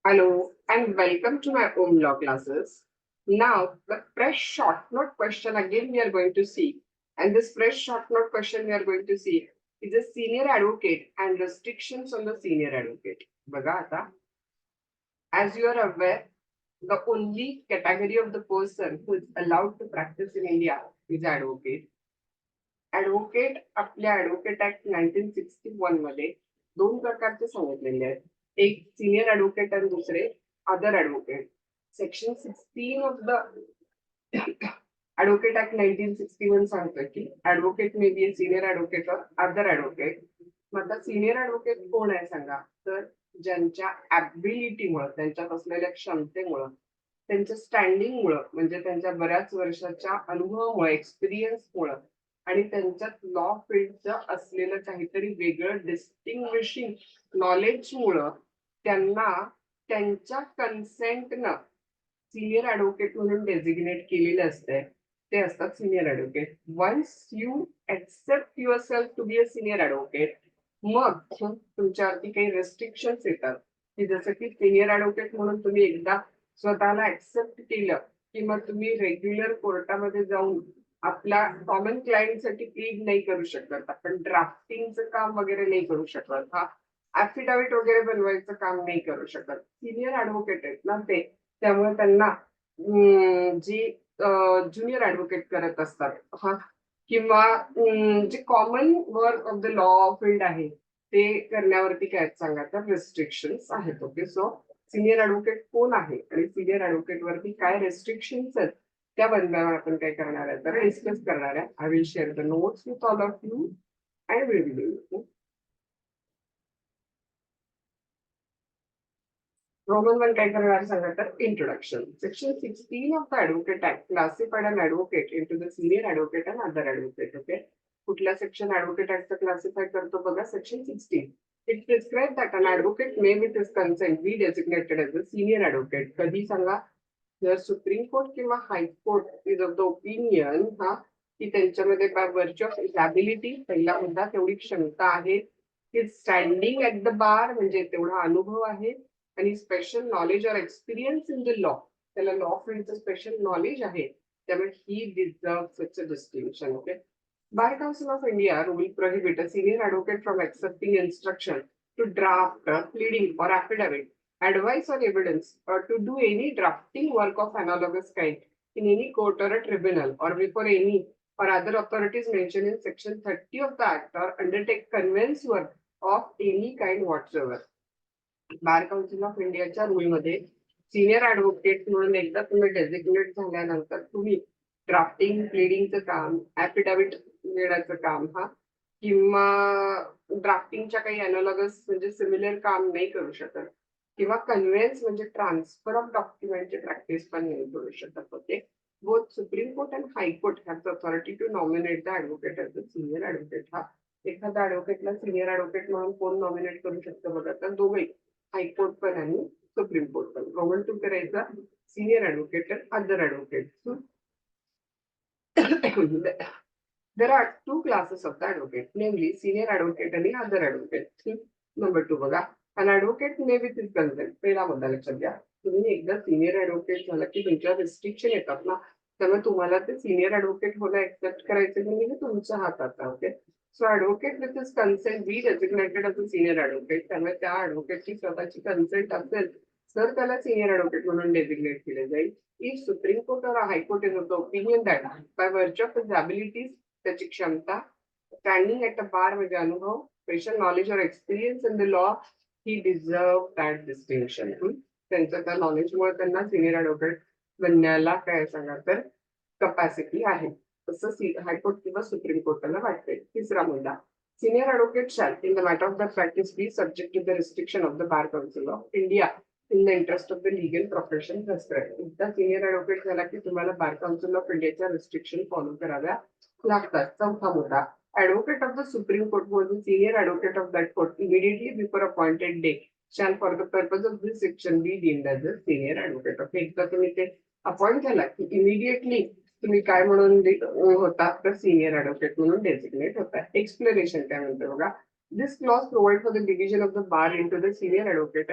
Hello and welcome to my own law classes. Now, the fresh short note question again we are going to see. And this fresh short note question we are going to see is a senior advocate and restrictions on the senior advocate. बघा आता, as you are aware, the only category of the person who is allowed to practice in India is advocate. Advocate आपल्या advocate act 1961 मध्ये दोन प्रकारचे सांगितलेले आहेत. एक senior advocate आणि दुसरे other advocate. Section 16 of the advocate act 1961 सांगतं की advocate may be senior advocate और अदर ऍडव्होकेट. मग आता सिनियर ऍडव्होकेट कोण आहे सांगा. तर ज्यांच्या ऍबिलिटीमुळे, त्यांच्यात असलेल्या क्षमतेमुळं, त्यांच्या स्टँडिंगमुळं, म्हणजे त्यांच्या बऱ्याच वर्षाच्या अनुभवामुळे, एक्सपिरियन्समुळं आणि त्यांच्यात लॉ फील्डचं असलेलं काहीतरी वेगळं डिस्टिंग्विशिंग नॉलेजमुळं त्यांना त्यांच्या कन्सेंटनं सिनियर ऍडव्होकेट म्हणून डेझिग्नेट केलेलं असतंय. ते असतात senior advocate. Once you accept yourself to be a senior advocate, मग तुमच्यावरती काही रेस्ट्रिक्शन्स येतात की जसं की सिनियर ऍडव्होकेट म्हणून तुम्ही एकदा स्वतःला ऍक्सेप्ट केलं की मग तुम्ही रेग्युलर कोर्टामध्ये जाऊन आपल्या कॉमन क्लायंटसाठी प्लीड नाही करू शकत. आपण ड्राफ्टिंगचं काम वगैरे नाही करू शकत. हा ऍफिडेव्हिट वगैरे बनवायचं काम नाही करू शकत. सिनियर ऍडव्होकेट आहेत ना ते, त्यामुळे त्यांना जी ज्युनियर ऍडव्होकेट करत असतात हा किंवा जे common work of the law field आहे ते करण्यावरती काय सांगा तर रिस्ट्रिक्शन्स आहेत. ओके, सो सिनियर ऍडव्होकेट कोण आहे आणि सिनियर ऍडव्होकेट वरती काय रेस्ट्रिक्शन्स आहेत त्या बंधनावर आपण काय करणार आहे तर डिस्कस करणार आहे. I will share the notes with all of you and will do. Roman one काय करणार सांगा तर introduction. Section 16 of the advocate act classified an advocate into the senior advocate and other advocate. Okay, कुठल्या section advocate ऍक्टचं classify करतो बघा, section 16. It prescribe that an advocate may with his consent be designated as a senior advocate. कधी सांगा, जर supreme court किंवा high court is of the opinion हा की त्यांच्यामध्ये बाय व्हर्च्यू ऑफ एबिलिटी, पहिला मुद्दा तेवढी क्षमता आहे, की स्टँडिंग ऍट द बार म्हणजे तेवढा अनुभव आहे आणि special knowledge or experience in the law, त्याला लॉ फील्डचं स्पेशल नॉलेज आहे, त्यामुळे he deserve such a distinction. Okay, Bar Council of India will prohibit a senior advocate from accepting instruction to draft a pleading or affidavit, advice or evidence, or to do any drafting work of analogous kind in any court or a tribunal or before any or other authorities mentioned in section 30 of the act or undertake conveyance work of any kind whatsoever. Bar council of इंडियाच्या रूलमध्ये senior advocate म्हणून एकदा तुम्ही डेझिग्नेट झाल्यानंतर तुम्ही drafting प्लीडिंगचं काम, affidavit देण्याचं काम हा किंवा ड्राफ्टिंगच्या काही अनोलॉगस म्हणजे सिमिलर काम नाही करू शकत किंवा कन्व्हेन्स म्हणजे ट्रान्सफर ऑफ डॉक्युमेंटची प्रॅक्टिस पण नाही करू शकत. होते both supreme court and high court have authority to nominate the advocate as a senior advocate. हा एखादा ऍडव्होकेटला सिनियर ऍडव्होकेट म्हणून कोण नॉमिनेट करू शकतो बघा, तर दोघे हायकोर्ट पण आणि सुप्रीम कोर्ट पण. रोमन टू करायचा सिनियर ऍडव्होकेट आणि other advocate. There are two classes of the advocate, namely senior advocate आणि other advocate. नंबर 2 बघा, an advocate may with his consent. पहिला मुद्दा लक्षात घ्या, तुम्ही एकदा सिनियर ऍडव्होकेट झाला की तुमच्या रिस्ट्रिक्शन येतात ना, त्यामुळे तुम्हाला ते सिनियर ऍडव्होकेट होणं एक्सेप्ट करायचं नाही हे तुमच्या हातात आहे. Okay, so advocate with his consent be designated as a senior advocate. त्यामुळे त्या ऍडव्होकेटची स्वतःची कन्सेंट असेल तर त्याला सिनियर ऍडव्होकेट म्हणून डेसिग्नेट केले जाईल. इफ सुप्रीम कोर्ट और high court is of the opinion that by virtue of his abilities, त्याची क्षमता, स्टँडिंग ऍट अ बार म्हणजे अनुभव, special knowledge or experience in the law, he deserve that distinction. त्यांच्या त्या नॉलेजमुळे त्यांना सिनियर ऍडव्होकेट बनण्याला काय सांगा तर कपॅसिटी आहे, असं हायकोर्ट किंवा सुप्रीम कोर्टाला वाटते. तिसरा मुद्दा, senior advocate shall in the matter of the practice be subject to the restriction of the bar council of India in the interest of the legal profession prescribe. एकदा senior advocate झाला की तुम्हाला bar council of इंडियाच्या restriction follow कराव्या लागतात. चौथा मुद्दा, advocate of the Supreme Court was the senior advocate of that court immediately before appointed day shall for the purpose of this section be deemed as a senior advocate. Okay, एकदा तुम्ही ते appoint झाला की immediately तुम्ही काय म्हणून होता तर सिनियर ऍडव्होकेट म्हणून डेसिग्नेट होता. एक्सप्लेनेशन काय म्हणते बघा, this clause provide for the division of the bar into the senior advocate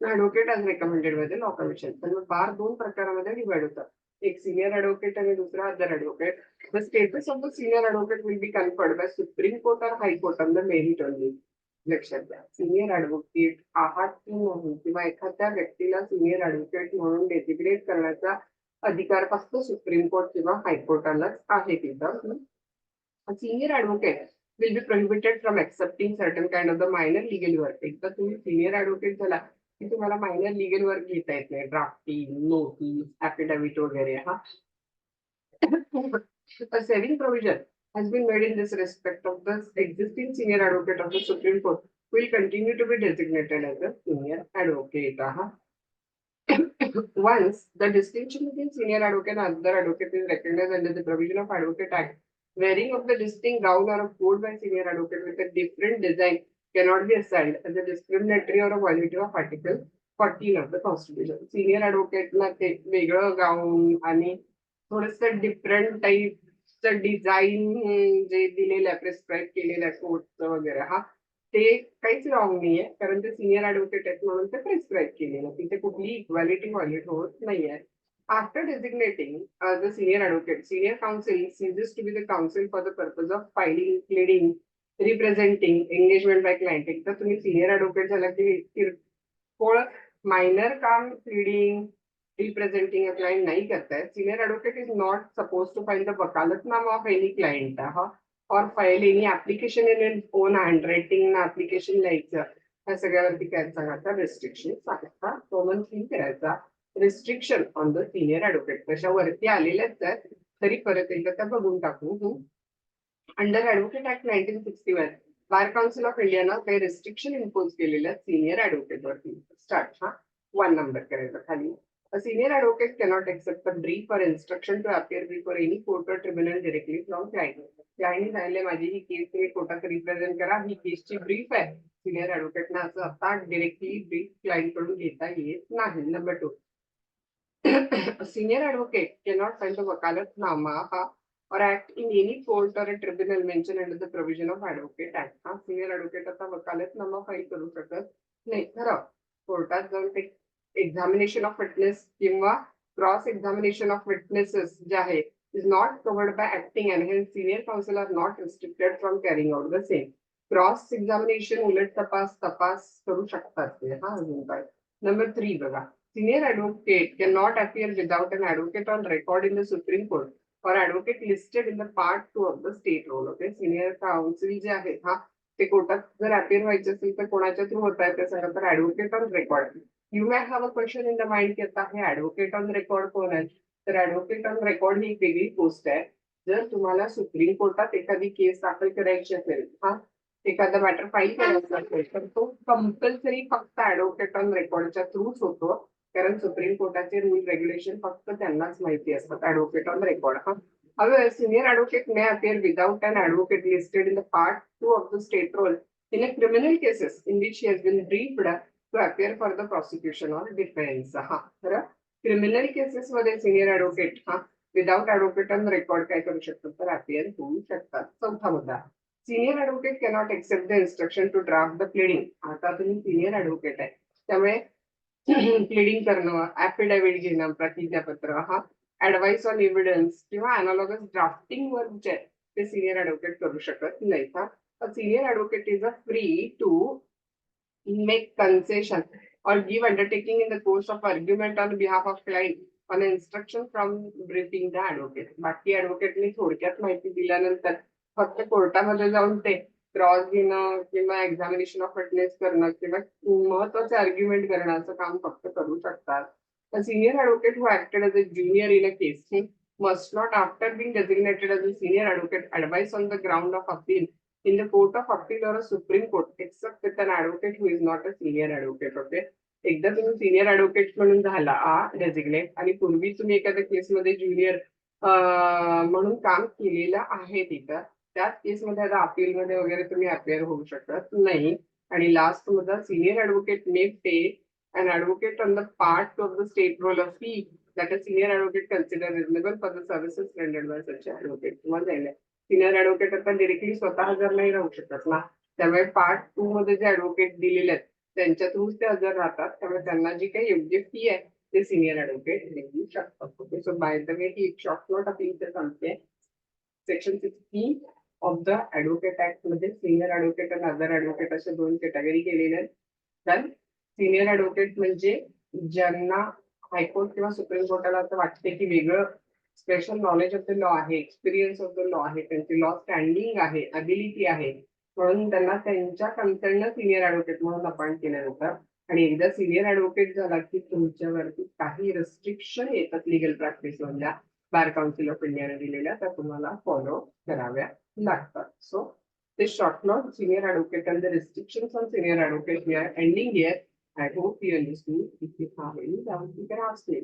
advocate as recommended by the law commission. तर मग बार दोन प्रकारामध्ये डिवाइड होतात, एक सिनियर ॲडव्होकेट आणि दुसरा other advocate. The status of the senior advocate will be conferred by supreme court or high court on the merit only. लक्षात घ्या, सिनियर ॲडव्होकेट आहात की नाही किंवा एखाद्या व्यक्तीला सिनियर ॲडव्होकेट म्हणून डेसिग्नेट करण्याचा अधिकार फक्त सुप्रीम कोर्ट किंवा हायकोर्टालाच आहे. तिथं senior advocate will be prohibited from accepting certain kind of the minor legal work. एकदा तुम्ही सिनियर ॲडव्होकेट झाला की तुम्हाला मायनर लिगल वर्क घेता येत नाही, ड्राफ्टिंग, नोटीस, ॲफिडेव्हिट वगैरे. हा a saving provision has been made in this respect of the existing senior advocate of the Supreme Court will continue to be designated as a senior advocate. Once the distinction between senior advocate and other advocate is recognized under the provision of Advocate Act, wearing of the distinct gown or a coat by senior advocate with a different design cannot be assigned as a discriminatory or a violative of Article 14 of the Constitution. Senior advocate ना ते वेगळं गाऊन आणि थोडस different टाईपचं design जे दिलेलं आहे, prescribe केलेलं आहे कोर्टचं वगैरे, हा ते काहीच रॉंग नाहीये, कारण ते सिनियर ॲडव्होकेट आहेत म्हणून ते प्रिस्क्राईब केलेलं, तिथे कुठली इक्वॅलिटी व्हायोलेट होत नाहीये. After designating the senior advocate, senior counsel ceases to be the counsel for the purpose of filing, pleading, representing, engagement by client. एकदा तुम्ही सिनियर ॲडव्होकेट झाला की किरकोळ मायनर काम प्लीडिंग, रिप्रेझेंटिंग अ क्लायंट नाही करताय. Senior advocate is not suppose to file the vakalatnama of any client or file any application in own hand writing ना application लिहायचं, ह्या सगळ्यावरती काय सांगायचा, रेस्ट्रिक्शन सांगायचा, कॉमन थिंग करायचा. Restriction on the senior advocate कशावरती आलेल्याच आहेत, तरी परत एकदा त्या बघून टाकू. Under advocate act 1961 bar council of इंडियानं काही रिस्ट्रिक्शन इम्पोज केलेल्या सिनियर ॲडव्होकेटवरती. स्टार्ट 1 नंबर करायचा खाली. A senior advocate cannot accept a brief or instruction to appear before any court or tribunal directly from client. Client सांगितले माझी ही केस तुम्ही कोर्टात रिप्रेझेंट करा, ही केसची ब्रीफ आहे. सिनियर ॲडव्होकेटना असं आता डिरेक्टली ब्रीफ क्लायंट कडून घेता येत नाही. Number 2, senior advocate cannot file the वकालतनामा or act in any court or a tribunal mentioned under the provision of Advocate Act. Senior advocate आता वकालतनामा फाईल करू शकत नाही. खरं कोर्टात जाऊन ते एक्झामिनेशन ऑफ विटनेस किंवा क्रॉस एक्झामिनेशन ऑफ विटनेसेस जे आहे is not covered by acting and hence senior council are not restricted from carrying out the same. Cross examination उलट तपास करू शकतात ते. अजून काय. नंबर 3 बघा, senior advocate cannot appear without an advocate on record in the Supreme Court or advocate listed in the part 2 of the state role. Okay, senior counsel जे आहेत ते कोर्टात जर अपियर व्हायचे असेल तर कोणाच्या थ्रू होत आहे ते सांगा, तर ॲडव्होकेट ऑन रेकॉर्ड. यू मॅ have a question in the mind की आता हे ॲडव्होकेट ऑन रेकॉर्ड कोण आहे, तर ॲडव्होकेट ऑन रेकॉर्ड ही एक वेगळी पोस्ट आहे. जर तुम्हाला सुप्रीम कोर्टात एखादी केस दाखल करायची असेल, एखादा मॅटर फाईल करायचा असेल, तर तो कंपल्सरी फक्त ॲडव्होकेट ऑन रेकॉर्डच्या थ्रूच होतो, कारण सुप्रीम कोर्टाचे रूल रेग्युलेशन फक्त त्यांनाच माहिती असतात. Advocate on record. However, senior advocate may appear without an advocate listed in the part 2 of the state role in a criminal cases in which he has been briefed to appear for the prosecution or defense. तर criminal cases मध्ये senior advocate without advocate on record काय करू शकतात, तर appear होऊ शकतात. चौथा मुद्दा, senior advocate cannot accept the instruction to draft the pleading. आता तुम्ही सिनियर ॲडव्होकेट आहे त्यामुळे प्लीडिंग करणं, ऍफिडेव्हिट घेणं, प्रतिज्ञापत्र, ऍडवाइस ऑन एव्हिडन्स किंवा अनालॉगस ड्राफ्टिंग वर्क जे ते सिनियर ॲडव्होकेट करू शकत नाही. Senior advocate is a free to make concession or give undertaking in the course of argument on behalf of client on instruction from briefing the advocate. बाकी ॲडव्होकेटनी थोडक्यात माहिती दिल्यानंतर फक्त कोर्टामध्ये जाऊन ते क्रॉस घेणं किंवा एक्झामिनेशन ऑफ विटनेस करणं किंवा महत्वाचे आर्ग्युमेंट करणं असं काम फक्त करू शकतात. Senior advocate who acted as a junior in a case he must not, after being designated as a senior advocate, advise on the ground of appeal in the court of appeal or a supreme court except with an advocate who is not a senior advocate. Okay, एकदा तुम्ही senior advocate म्हणून झाला designate आणि पूर्वी तुम्ही एखाद्या केसमध्ये junior म्हणून काम केलेलं आहे तिथं, त्याच केसमध्ये आता अपीलमध्ये वगैरे तुम्ही अपियर होऊ शकत नाही. आणि लास्ट मध्ये senior advocate may pay an advocate on the part of the state role of fee that a senior advocate consider reasonable for the services rendered by such advocate. तुम्हाला सिनियर ॲडव्होकेट आता directly स्वतः हजर नाही राहू शकत ना, त्यामुळे part 2 मध्ये जे ॲडव्होकेट दिलेले आहेत त्यांच्या थ्रूच ते हजर राहतात. त्यामुळे त्यांना जी काही योग्य फी आहे ते सिनियर ऍडव्होकेट देऊ शकतात. Okay, so by the way ही एक शॉर्ट नोट आपली इथे सांगते. Section 16 of the advocate act मध्ये सिनियर ऍडव्होकेट आणि अदर ऍडव्होकेट अशा 2 कॅटेगरी केलेल्या आहेत. तर सिनियर ऍडव्होकेट म्हणजे ज्यांना हायकोर्ट किंवा सुप्रीम कोर्टाला असं वाटते की वेगळं special knowledge of the law आहे, एक्सपिरियन्स ऑफ द लॉ आहे, त्यांची लॉ स्टँडिंग आहे, अबिलिटी आहे, म्हणून त्यांना त्यांच्या कन्सर्ननं सिनियर ऍडव्होकेट म्हणून अपॉइंट केलं जातं. आणि एकदा सिनियर ऍडव्होकेट झाला की तुमच्यावरती काही रेस्ट्रिक्शन येतात लिगल प्रॅक्टिस मधल्या, बार काउन्सिल ऑफ इंडियाने दिलेल्या, त्या तुम्हाला फॉलो कराव्या लागतात. सो ते short note senior advocate and the restrictions on senior advocate we are ending here. I hope you understood. If you have any doubts, you can ask me.